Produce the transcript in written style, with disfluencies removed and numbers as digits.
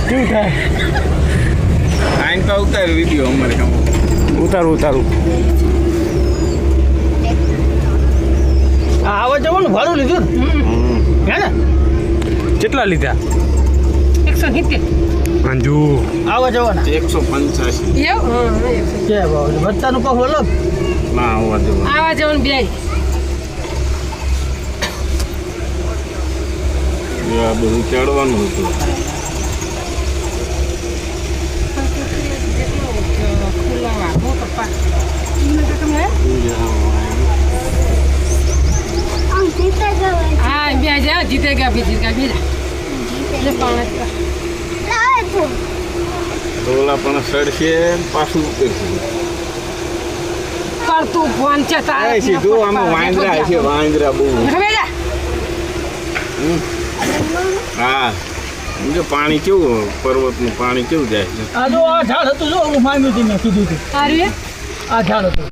શું થાય આઈન કા ઉતાર વિડિયો અમારે કામ ઉતારું આવા જવાનું ભાડું લીધું હે ને કેટલા લીધા 170 અંજુ આવા જવાના 185 કે ભાવ ભત્તાનું કહું અલગ ના આવવા દેવા આવા જવાનું બે આ બધું ચડવાનું હતું हाँ भी आ जाओ जीतेगा भी जीतेगा भी ये पाना ઓલા પણ સડશે પાછું ઉતરશે पर तू फोन चता આ સીધું આમાં વાંદરા છે વાંદરા બહુ खबेजा હા જો પાણી કેવું પર્વતનું પાણી કેવું જાય છે આ જો આ ઝાડ હતું જો ઓલું માંગ્યું હતું મેં કીધું હતું आ रही है આ ઝાડ હતું